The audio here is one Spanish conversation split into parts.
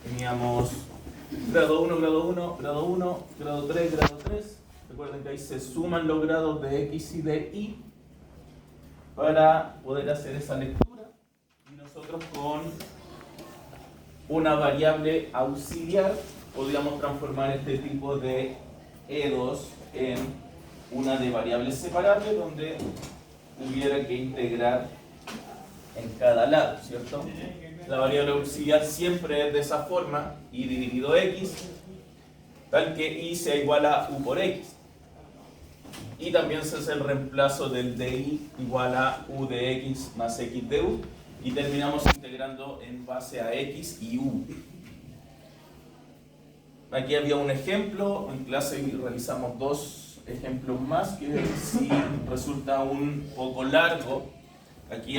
Teníamos grado 1, grado 1, grado 1, grado 3, grado 3. Recuerden que ahí se suman los grados de X y de Y para poder hacer esa lectura. Y nosotros con una variable auxiliar podríamos transformar este tipo de E2 en una de variables separables donde hubiera que integrar en cada lado, ¿cierto? La variable auxiliar siempre es de esa forma, y dividido x, tal que y sea igual a u por x. Y también se hace el reemplazo del de y igual a u de x más x de u, y terminamos integrando en base a x y u. Aquí había un ejemplo, en clase realizamos dos ejemplos más que si resulta un poco largo. Aquí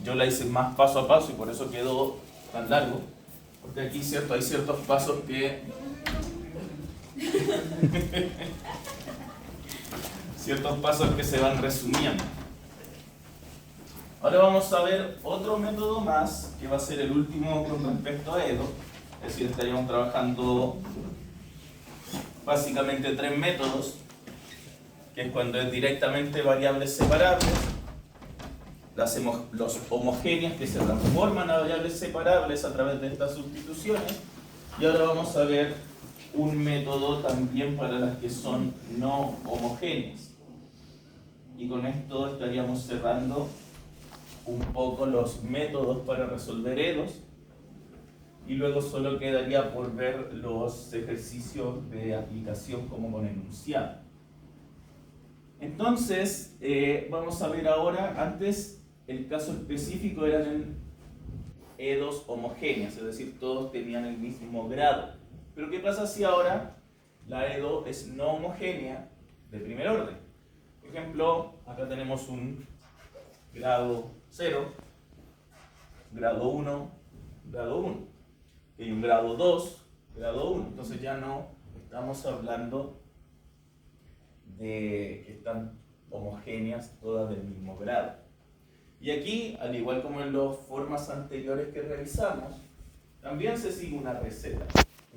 yo la hice más paso a paso y por eso quedó tan largo, porque aquí cierto, hay ciertos pasos que ciertos pasos que se van resumiendo. Ahora vamos a ver otro método más, que va a ser el último con respecto a EDO. Es decir, estaríamos trabajando básicamente tres métodos, que es cuando es directamente variables separables, los homogéneas que se transforman a variables separables a través de estas sustituciones, y ahora vamos a ver un método también para las que son no homogéneas. Y con esto estaríamos cerrando un poco los métodos para resolver EDOs, y luego solo quedaría por ver los ejercicios de aplicación como con enunciado. Entonces, vamos a ver ahora, antes el caso específico eran en EDOs homogéneas, es decir, todos tenían el mismo grado. Pero ¿qué pasa si ahora la EDO es no homogénea de primer orden? Por ejemplo, acá tenemos un grado 0, grado 1, grado 1. Y un grado 2, grado 1. Entonces ya no estamos hablando de que están homogéneas todas del mismo grado. Y aquí, al igual como en las formas anteriores que realizamos, también se sigue una receta,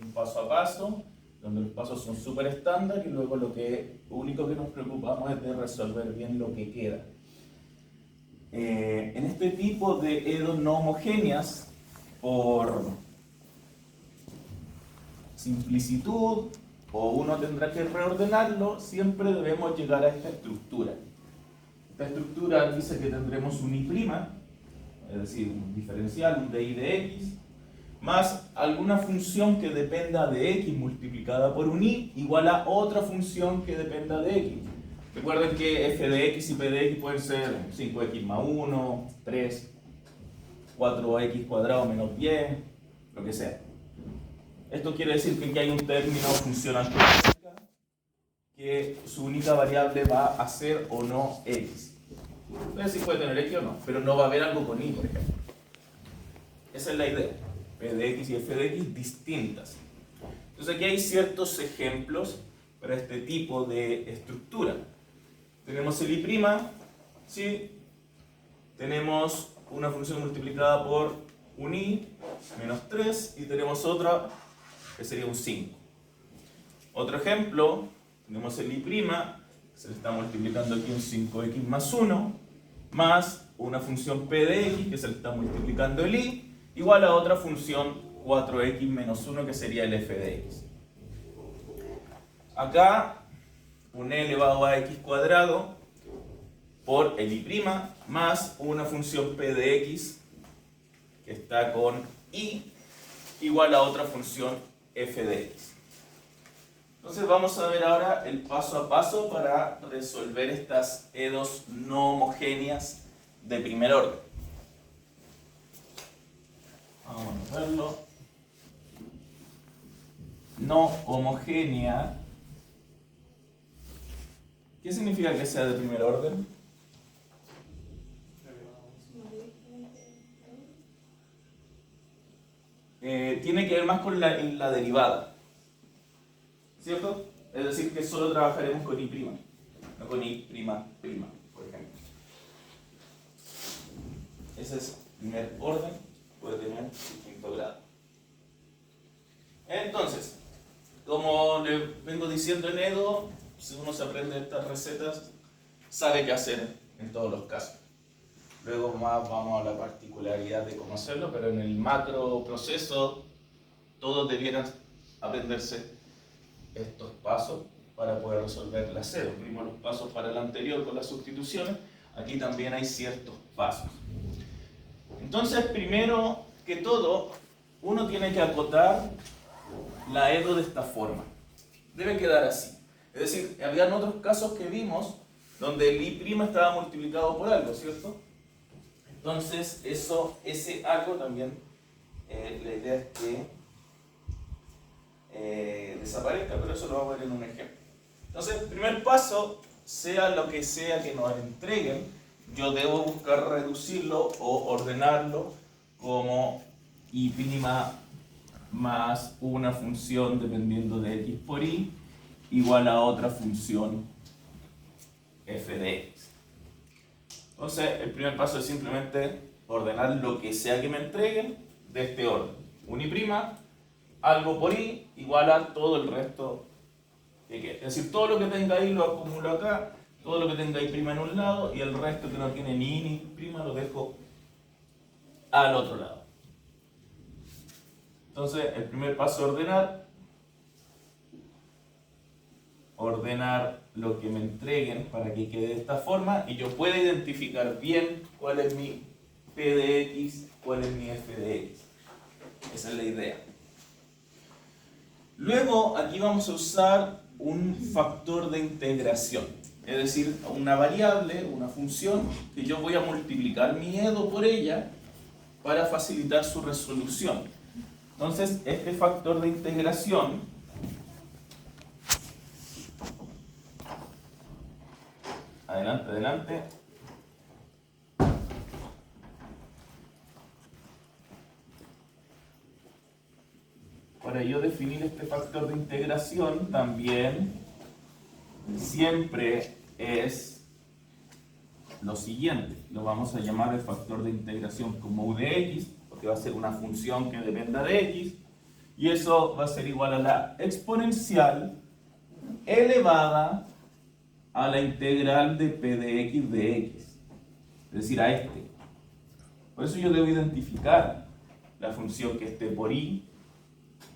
un paso a paso, donde los pasos son súper estándar y luego lo único que nos preocupamos es de resolver bien lo que queda. En este tipo de EDO no homogéneas, por simplicitud, o uno tendrá que reordenarlo, siempre debemos llegar a esta estructura. Esta estructura dice que tendremos un I', es decir, un diferencial, un dy de x, más alguna función que dependa de x multiplicada por un y, igual a otra función que dependa de x. Recuerden que f de x y p de x pueden ser 5x más 1, 3, 4x cuadrado menos 10, lo que sea. Esto quiere decir que aquí hay un término funcional que su única variable va a ser o no x. Entonces sí puede tener x o no, pero no va a haber algo con y, por ejemplo. Esa es la idea. P de x y f de x distintas. Entonces aquí hay ciertos ejemplos para este tipo de estructura. Tenemos el I', ¿sí? Tenemos una función multiplicada por un i, menos 3, y tenemos otra que sería un 5. Otro ejemplo, tenemos el I', se le está multiplicando aquí un 5x más 1, más una función p de x, que se le está multiplicando el i, igual a otra función 4x menos 1, que sería el f de x. Acá, un e elevado a x cuadrado por el I', más una función p de x, que está con i, igual a otra función f de x. Entonces vamos a ver ahora el paso a paso para resolver estas EDOs no homogéneas de primer orden. Vamos a verlo. No homogénea. ¿Qué significa que sea de primer orden? Tiene que ver más con la derivada, ¿cierto? Es decir, que solo trabajaremos con I', no con I', por ejemplo. Ese es primer orden, puede tener quinto grado. que vengo diciendo en Edo, si uno se aprende estas recetas, sabe qué hacer en todos los casos. Luego más vamos a la particularidad de cómo hacerlo, pero en el macro proceso todos debieran aprenderse estos pasos para poder resolver la cero. Vimos los pasos para el anterior con las sustituciones, aquí también hay ciertos pasos. Entonces, primero que todo, uno tiene que acotar la EDO de esta forma. Debe quedar así. Es decir, habían otros casos que vimos donde el I' estaba multiplicado por algo, ¿cierto? Entonces, ese algo también, la idea es que desaparezca, pero eso lo vamos a ver en un ejemplo. Entonces, el primer paso, sea lo que sea que nos entreguen, yo debo buscar reducirlo o ordenarlo como I' más una función dependiendo de x por y igual a otra función f de x. Entonces, el primer paso es simplemente ordenar lo que sea que me entreguen de este orden. Un y', algo por y, igual a todo el resto que quede. Es decir, todo lo que tenga ahí lo acumulo acá, todo lo que tenga y' en un lado, y el resto que no tiene ni i ni y' lo dejo al otro lado. Entonces, el primer paso es ordenar lo que me entreguen para que quede de esta forma y yo pueda identificar bien cuál es mi p de x, cuál es mi f de x. Esa es la idea. Luego, aquí vamos a usar un factor de integración, es decir, una variable, una función, que yo voy a multiplicar mi EDO por ella para facilitar su resolución. Entonces, este factor de integración adelante. Para yo definir este factor de integración también siempre es lo siguiente. Lo vamos a llamar el factor de integración como u de x, porque va a ser una función que dependa de x, y eso va a ser igual a la exponencial elevada a la integral de p de x, es decir, a este. Por eso yo debo identificar la función que esté por y,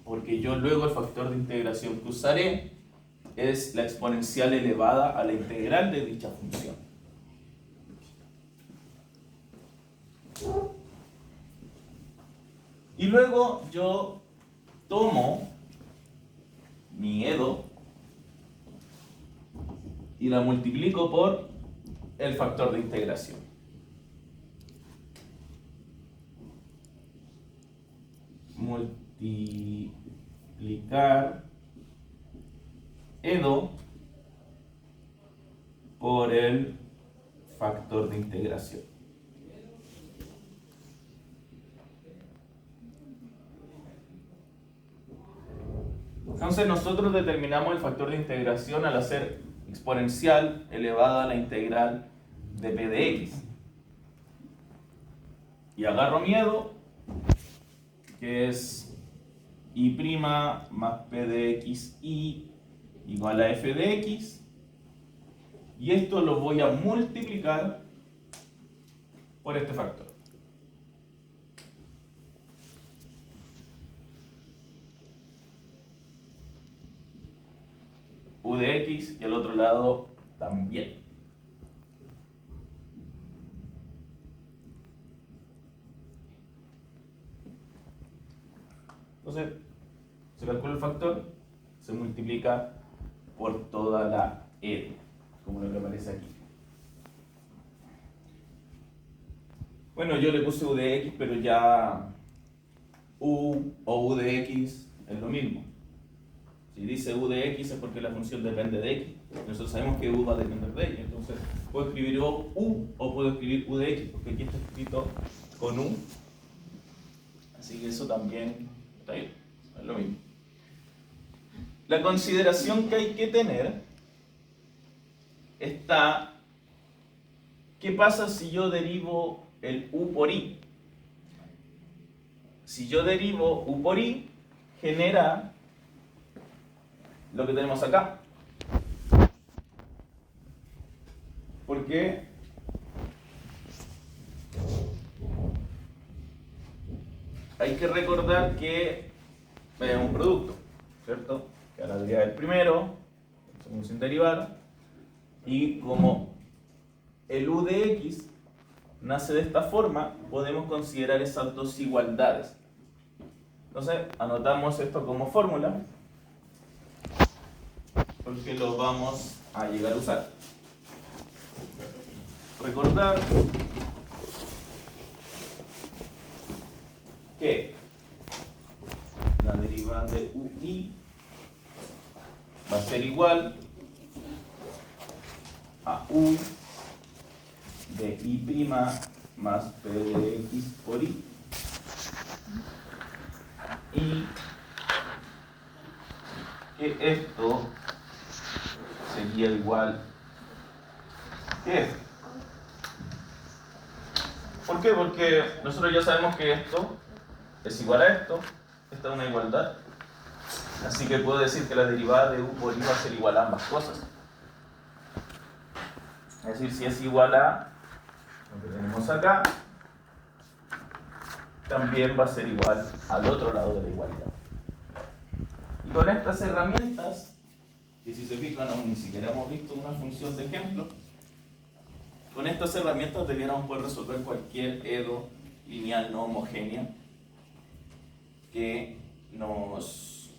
porque yo luego el factor de integración que usaré es la exponencial elevada a la integral de dicha función. Y luego yo tomo mi EDO y la multiplico por el factor de integración. Multiplicar EDO por el factor de integración. Entonces nosotros determinamos el factor de integración al hacer exponencial elevada a la integral de p de x. Y agarro mi EDO, que es y' más p de x y igual a f de x, y esto lo voy a multiplicar por este factor. U de x y al otro lado también. Entonces, se calcula el factor, se multiplica por toda la EDO, como lo que aparece aquí. Bueno, yo le puse u de x, pero ya u o u de x es lo mismo. Si dice u de x es porque la función depende de x. Nosotros sabemos que u va a depender de x. Entonces, puedo escribir u o puedo escribir u de x, porque aquí está escrito con u. Así que eso también está bien. Es lo mismo. La consideración que hay que tener está: ¿qué pasa si yo derivo el u por i? Si yo derivo u por i, genera lo que tenemos acá. Porque hay que recordar que es un producto, ¿cierto? Que ahora deriva del primero, sin derivar, y como el u de x nace de esta forma, podemos considerar esas dos igualdades. Entonces, anotamos esto como fórmula, porque lo vamos a llegar a usar. Recordar que la derivada de ui va a ser igual a u de i' más p de x por i. Y que esto sería igual que esto. ¿Por qué? Porque nosotros ya sabemos que esto es igual a esto. Esta es una igualdad. Así que puedo decir que la derivada de u por i va a ser igual a ambas cosas. Es decir, si es igual a lo que tenemos acá, también va a ser igual al otro lado de la igualdad. Y con estas herramientas, que si se fijan aún ni siquiera hemos visto una función de ejemplo, con estas herramientas debiéramos poder resolver cualquier EDO lineal no homogénea que nos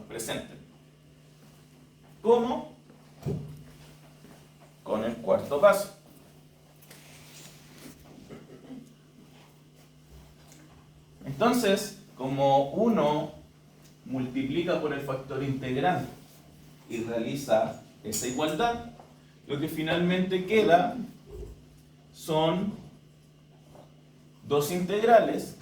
presente. ¿Cómo? Con el cuarto paso. Entonces, como uno multiplica por el factor integral y realiza esa igualdad, lo que finalmente queda son dos integrales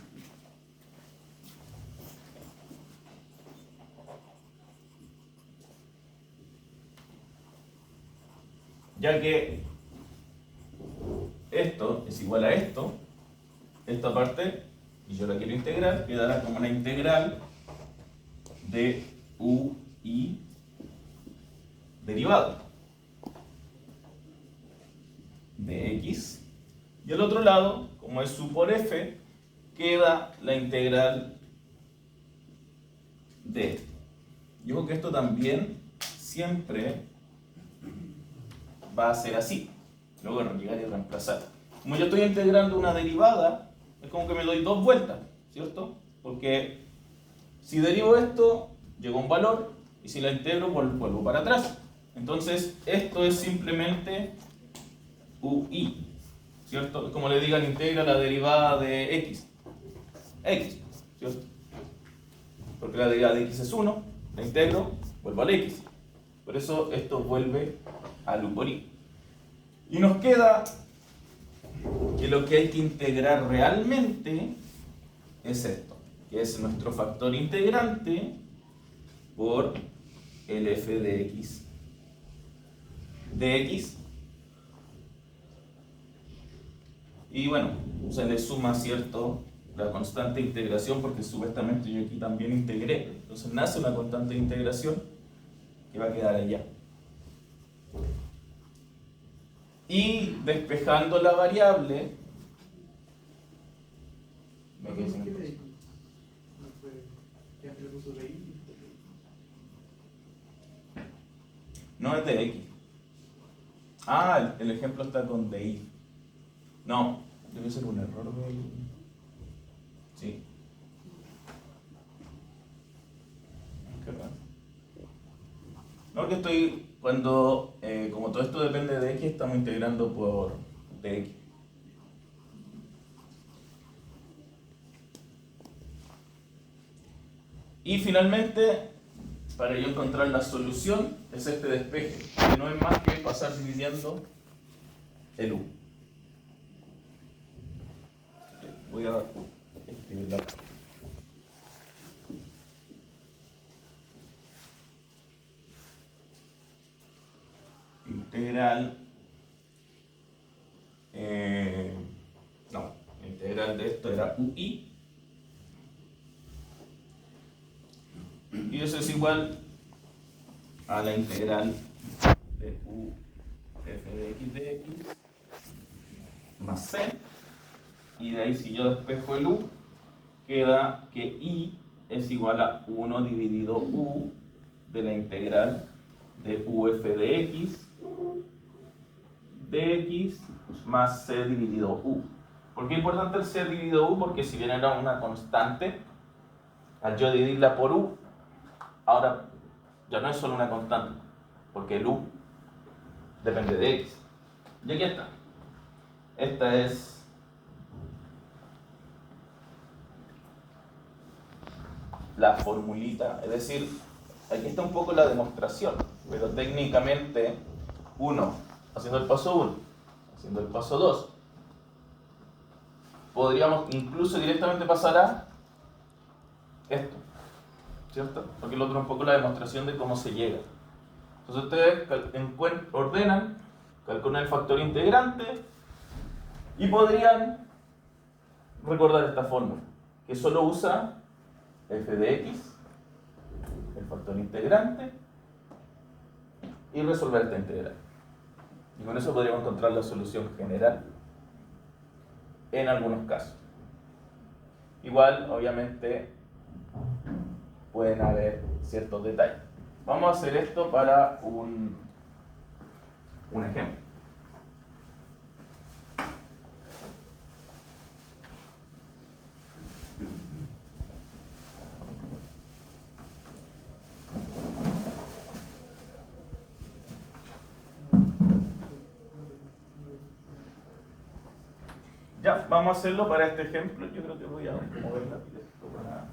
ya que esto es igual a esto, esta parte, y yo la quiero integrar, quedará como una integral de ui derivado de x, y al otro lado, como es u por f, queda la integral de esto. Yo creo que esto también siempre va a ser así. Luego llegar y reemplazar. Como yo estoy integrando una derivada, es como que me doy dos vueltas, ¿cierto? Porque si derivo esto, llega un valor, y si la integro, vuelvo para atrás. Entonces, esto es simplemente ui, ¿cierto? Es como le digan, integra la derivada de x, ¿cierto? Porque la derivada de x es 1, la integro, vuelvo al x. Por eso esto vuelve al u por i. Y nos queda que lo que hay que integrar realmente es esto, que es nuestro factor integrante por el f de x y bueno, se le suma, ¿cierto?, la constante de integración, porque supuestamente yo aquí también integré, entonces nace una constante de integración que va a quedar allá. Y despejando la variable, me quedé sin el... No es de x. Ah, el ejemplo está con di. No, debe ser un error del... Sí. Qué raro. No, que estoy... Cuando, como todo esto depende de x, estamos integrando por dx. Y finalmente, para yo encontrar la solución, es este despeje, que no es más que pasar dividiendo el u. Voy a escribirla. Integral. No, la integral de esto era ui. Y eso es igual a la integral de u f de x más c, y de ahí si yo despejo el u, queda que i es igual a 1 dividido u de la integral de uf de x más c dividido u. ¿Por qué es importante el c dividido u? Porque si bien era una constante, al yo dividirla por u, ahora ya no es solo una constante, porque el u depende de x. Y aquí está. Esta es la formulita, es decir, aquí está un poco la demostración, pero técnicamente uno, haciendo el paso 1, haciendo el paso 2, podríamos incluso directamente pasar a esto, ¿cierto? Porque el otro es un poco la demostración de cómo se llega. Entonces ustedes ordenan, calculan el factor integrante y podrían recordar esta fórmula, que solo usa f de x, el factor integrante, y resolver esta integral. Y con eso podríamos encontrar la solución general en algunos casos. Igual, obviamente, pueden haber ciertos detalles. Vamos a hacer esto para un ejemplo. Ya, vamos a hacerlo para este ejemplo. Yo creo que voy a mover la esto para...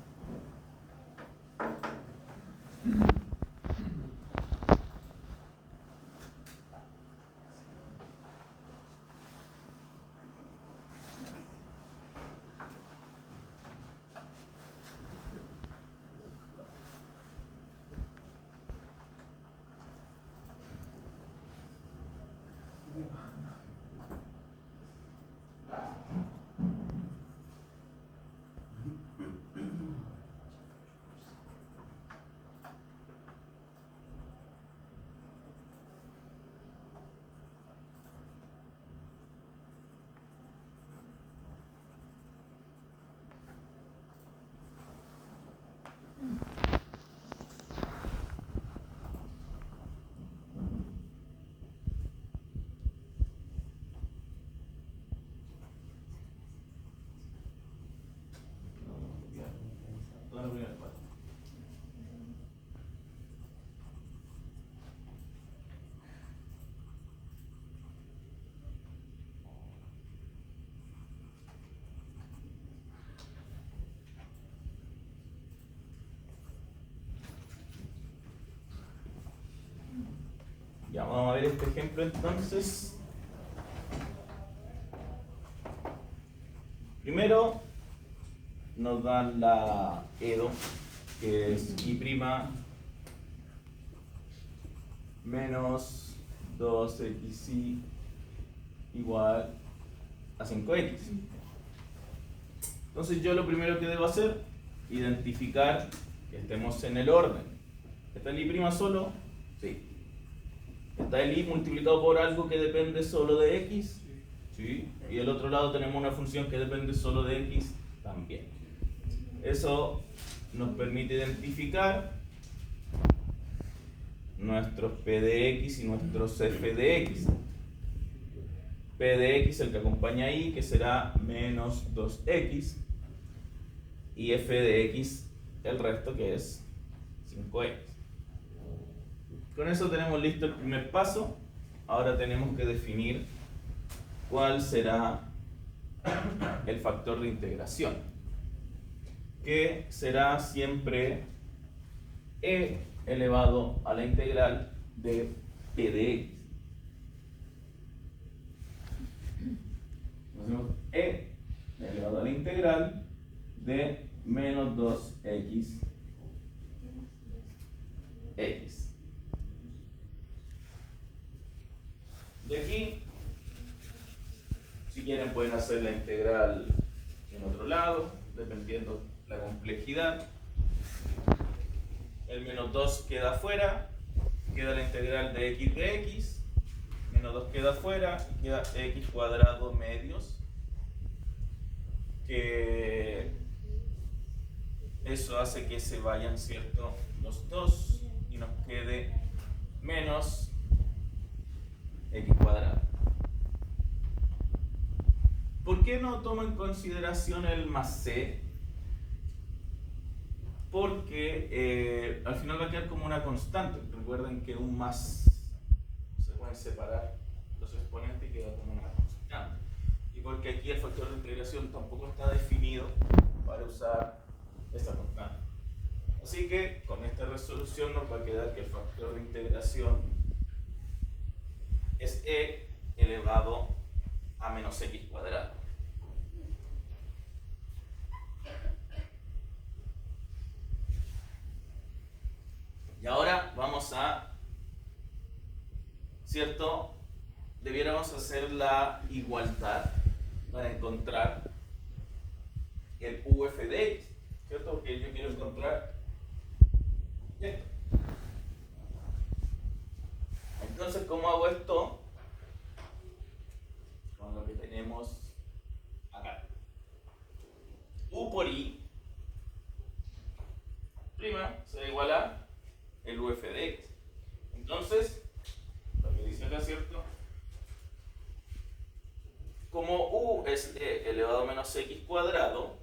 Ya, vamos a ver este ejemplo entonces. Primero nos dan la EDO, que es I' menos 2xi igual a 5x. Entonces yo lo primero que debo hacer, identificar que estemos en el orden. ¿Está el I' solo? Sí. ¿Está el i multiplicado por algo que depende solo de x? Sí. Y del otro lado tenemos una función que depende solo de x también. Eso nos permite identificar nuestros p de x y nuestros f de x. P de x el que acompaña a i, que será menos 2x, y f de x el resto, que es 5x. Con eso tenemos listo el primer paso. Ahora tenemos que definir cuál será el factor de integración, que será siempre e elevado a la integral de p de x. Entonces, e elevado a la integral de menos 2x x. De aquí, si quieren pueden hacer la integral en otro lado, dependiendo la complejidad. El menos 2 queda afuera, queda la integral de x, menos 2 queda afuera, y queda x cuadrado medios, que eso hace que se vayan, ¿cierto?, los dos, y nos quede menos x cuadrado. ¿Por qué no tomo en consideración el más c? Porque al final va a quedar como una constante. Recuerden que un más se pueden separar los exponentes y queda como una constante. Y porque aquí el factor de integración tampoco está definido para usar esta constante. Así que con esta resolución nos va a quedar que el factor de integración es e elevado a menos x cuadrado. Y ahora vamos a, ¿cierto? Debiéramos hacer la igualdad para encontrar el UF de x, ¿cierto? Porque yo quiero encontrar esto. Entonces, ¿cómo hago esto? Con lo que tenemos acá. U por I prima se igual a el UF de x. Entonces, lo que dice acá, ¿cierto? Como U es e elevado a menos x cuadrado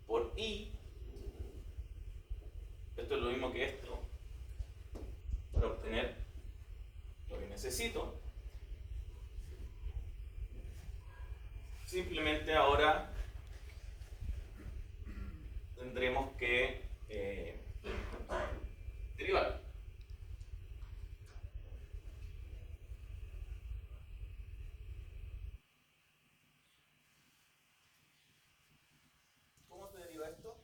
por I, esto es lo mismo que esto, para obtener lo que necesito, simplemente ahora tendremos que derivar. ¿Cómo se deriva esto?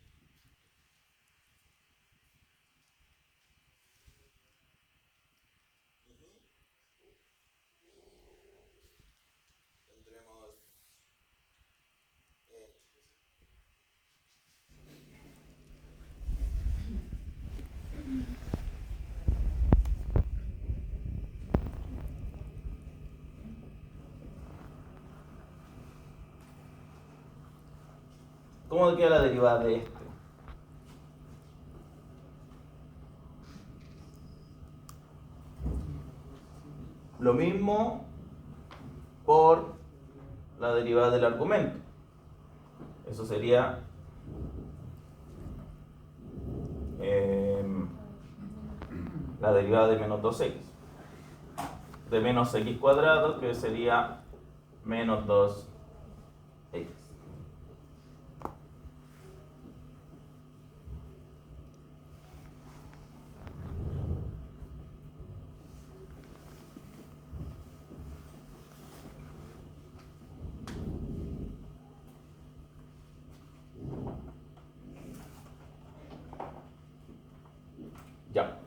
Tendremos ¿cómo queda la derivada de esto? Lo mismo por la derivada del argumento. Eso sería la derivada de menos 2x. De menos x cuadrado, que sería menos 2x. Ya.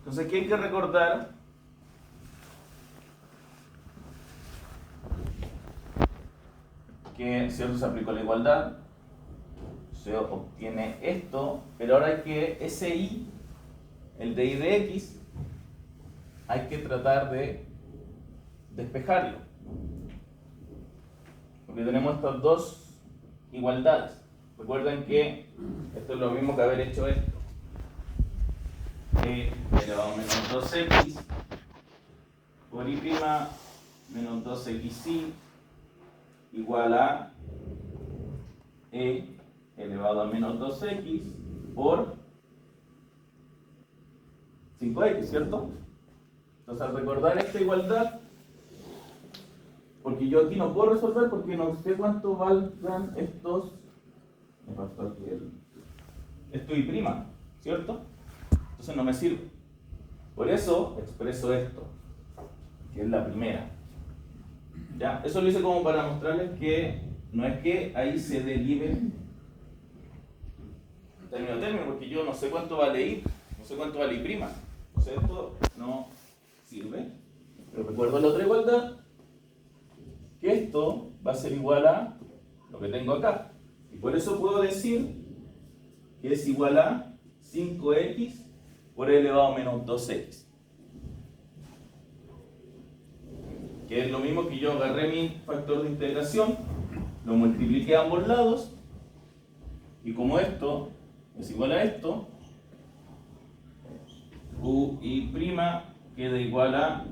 Entonces, ¿qué hay que recordar? Que ¿cierto? Se aplicó la igualdad, se obtiene esto, pero ahora hay que ese y, el de y de x, hay que tratar de despejarlo, porque tenemos estas dos igualdades. Recuerden que esto es lo mismo que haber hecho esto. E elevado a menos 2x por y' menos 2xy igual a e elevado a menos 2x por 5x, ¿cierto? Entonces, al recordar esta igualdad, porque yo aquí no puedo resolver porque no sé cuánto valgan estos, me faltó aquí esto y prima, ¿cierto? Entonces no me sirve. Por eso expreso esto, que es la primera. ¿Ya? Eso lo hice como para mostrarles que no es que ahí se derive término a término, porque yo no sé cuánto vale y, no sé cuánto vale y prima. O sea, esto no sirve. Pero recuerdo la otra igualdad, que esto va a ser igual a lo que tengo acá. Y por eso puedo decir que es igual a 5x por e elevado a menos 2x. Que es lo mismo que yo agarré mi factor de integración, lo multipliqué a ambos lados, y como esto es igual a esto, ui' queda igual a,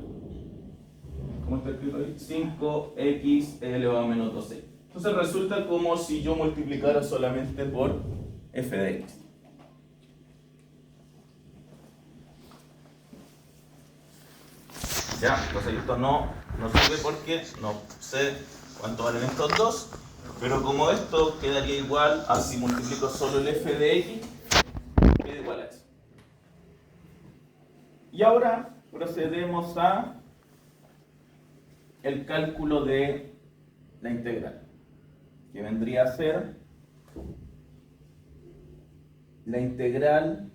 ¿cómo está escrito ahí? 5x elevado a menos 2x. Entonces resulta como si yo multiplicara solamente por f de x. Ya, entonces esto no sirve porque no sé cuánto valen estos dos, pero como esto quedaría igual a si multiplico solo el f de x, queda igual a eso. Y ahora procedemos a el cálculo de la integral, que vendría a ser la integral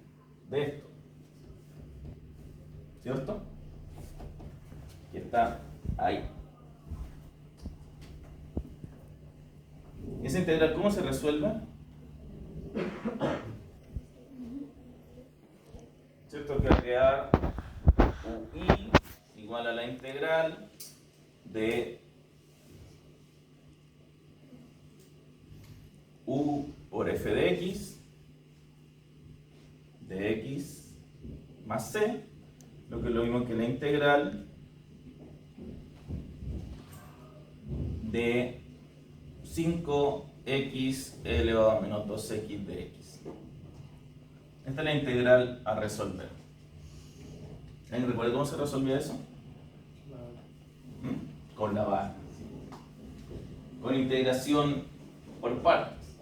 de esto, ¿cierto? Que está ahí. ¿Esa integral cómo se resuelve? ¿Cierto? Que crear ui igual a la integral de u por f de x más c, lo que es lo mismo que la integral de 5x elevado a menos 2x de x. Esta es la integral a resolver. ¿Alguien recuerda cómo se resolvía eso? Con la barra. Con integración por partes.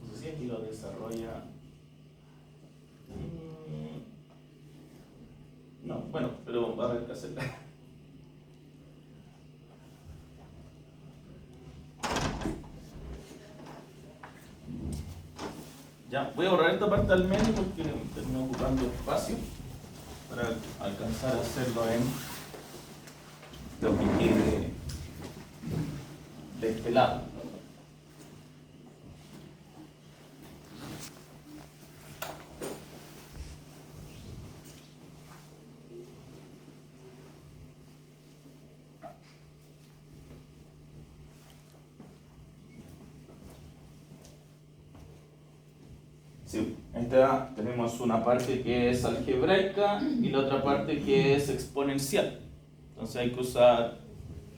No sé si aquí lo desarrolla. No, bueno, pero va a haber que hacerla. Ya, voy a borrar esta parte al menos porque termino ocupando espacio para alcanzar a hacerlo en lo que quede de este lado. Sí, esta tenemos una parte que es algebraica y la otra parte que es exponencial. Entonces hay que usar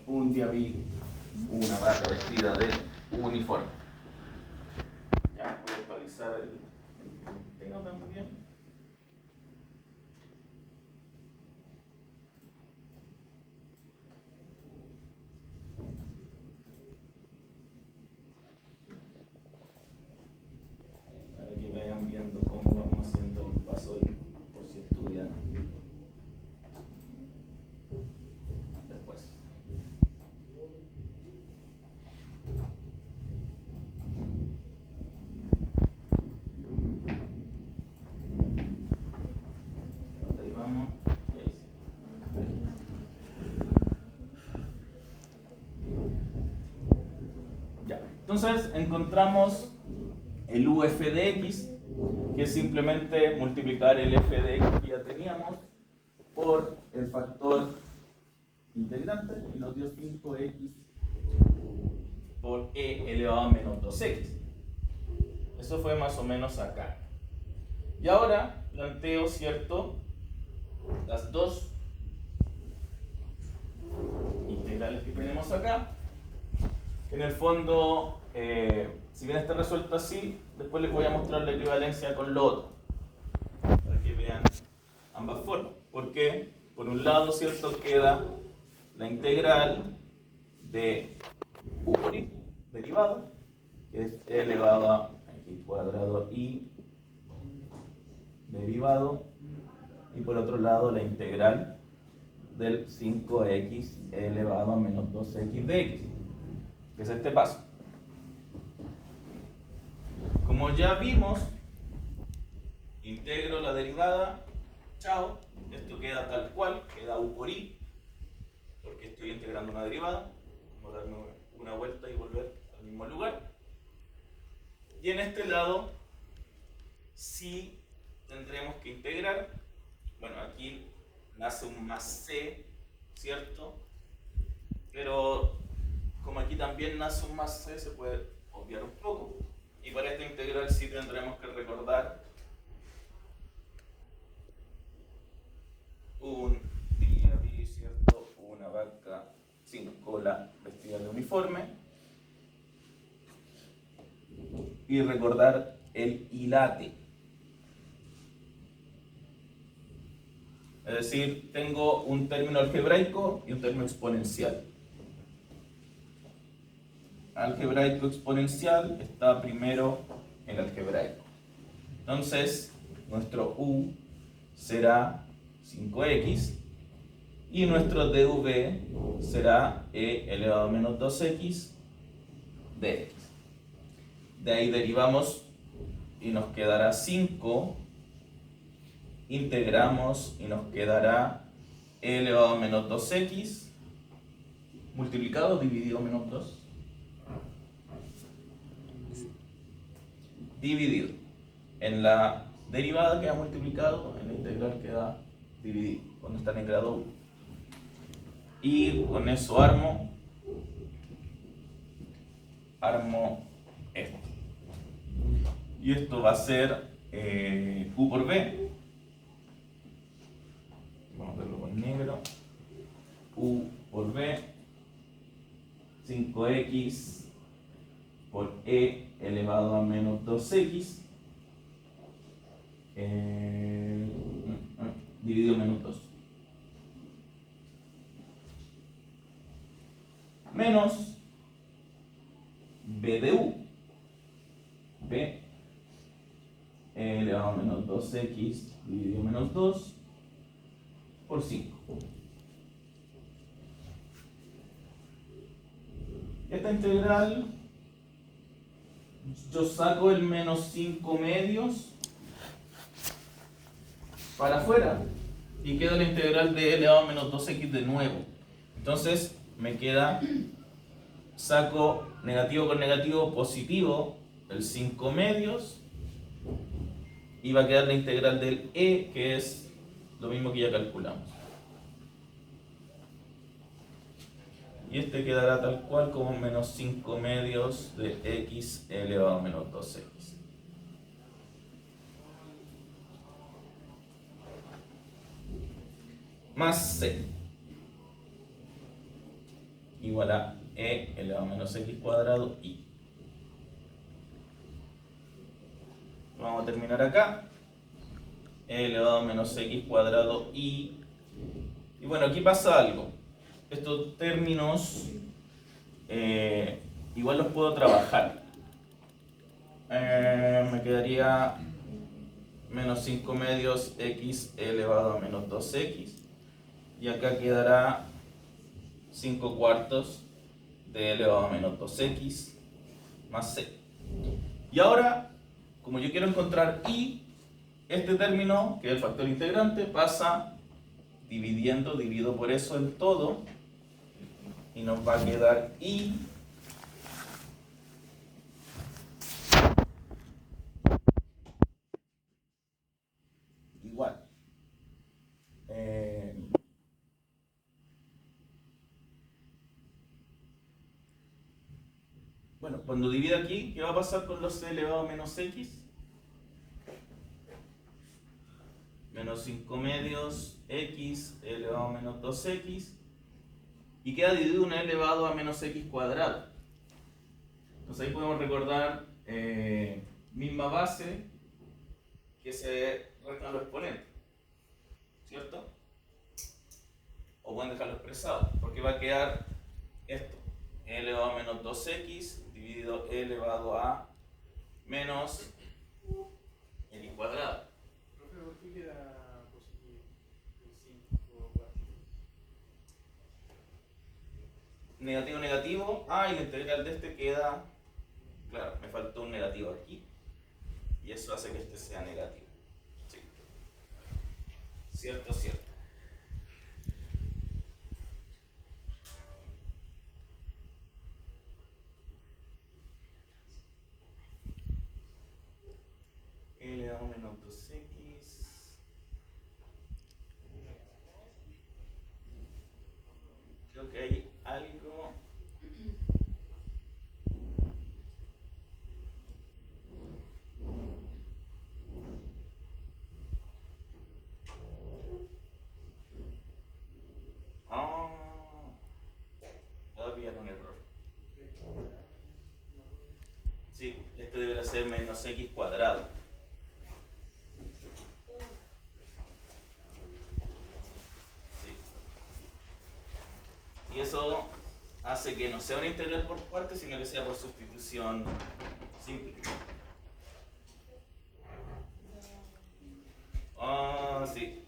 un diaví, una barra vestida de uniforme. Ya, voy a actualizar el tengo también. Para que vayan viendo cómo vamos haciendo el paso por si estudian después. Ahí vamos. Y ahí sí. Ya. Entonces encontramos el uf de x, que es simplemente multiplicar el f de x que ya teníamos por el factor integrante y nos dio 5x por e elevado a menos 2x. Eso fue más o menos acá. Y ahora planteo, ¿cierto?, las dos integrales que tenemos acá. En el fondo, si bien está resuelto así, después les voy a mostrar la equivalencia con lo otro, para que vean ambas formas. Porque, por un lado, ¿cierto?, queda la integral de u por i derivado, que es e elevado a x cuadrado i derivado, y por otro lado la integral del 5x elevado a menos 2x de x, que es este paso. Como ya vimos, integro la derivada, chao, esto queda tal cual, queda u por i, porque estoy integrando una derivada. Voy a darme una vuelta y volver al mismo lugar. Y en este lado, si tendremos que integrar. Bueno, aquí nace un más c, ¿cierto? Pero como aquí también nace un más c, se puede obviar un poco. Y para esta integral sí tendremos que recordar un día, ¿cierto? Una vaca sin cola vestida de uniforme. Y recordar el hilate. Es decir, tengo un término algebraico y un término exponencial. Algebraico exponencial está primero el algebraico. Entonces, nuestro u será 5x y nuestro dv será e elevado a menos 2x dx. De ahí derivamos y nos quedará 5, integramos y nos quedará e elevado a menos 2x multiplicado dividido menos 2 dividido. En la derivada queda multiplicado, en la integral queda dividido cuando está en grado 1. Y con eso armo esto. Y esto va a ser u por b. Vamos a verlo con negro. U por b, 5x por e elevado a menos 2x dividido menos 2 menos b de u, b e elevado a menos 2x dividido menos 2 por 5. Esta integral yo saco el menos 5 medios para afuera y queda la integral de e elevado a menos 2x de nuevo. Entonces me queda, saco negativo con negativo, positivo, el 5 medios, y va a quedar la integral del e, que es lo mismo que ya calculamos. Y este quedará tal cual como menos 5 medios de x elevado a menos 2x. Más c igual a e elevado a menos x cuadrado y. Vamos a terminar acá. E elevado a menos x cuadrado y. Y bueno, aquí pasa algo. Estos términos igual los puedo trabajar. Me quedaría menos 5 medios x elevado a menos 2x. Y acá quedará 5 cuartos de elevado a menos 2x más c. Y ahora, como yo quiero encontrar y, este término, que es el factor integrante, pasa dividiendo, divido por eso en todo, y nos va a quedar y igual. Bueno, cuando divida aquí, ¿qué va a pasar con los c elevado a menos x? Menos 5 medios x elevado a menos 2x, y queda dividido un elevado a menos x cuadrado. Entonces ahí podemos recordar misma base que se restan los exponentes, ¿cierto? O pueden dejarlo expresado, porque va a quedar esto, e elevado a menos 2x dividido e elevado a menos x cuadrado. Profe, ¿por qué queda positivo el 5 cuartos? Negativo, negativo. Ah, y la integral de este queda, claro, me faltó un negativo aquí, y eso hace que este sea negativo. Sí. Cierto, cierto. E elevado a menos 2x deberá ser menos x cuadrado. Sí. Y eso hace que no sea una integral por partes, sino que sea por sustitución simple. Ah, sí.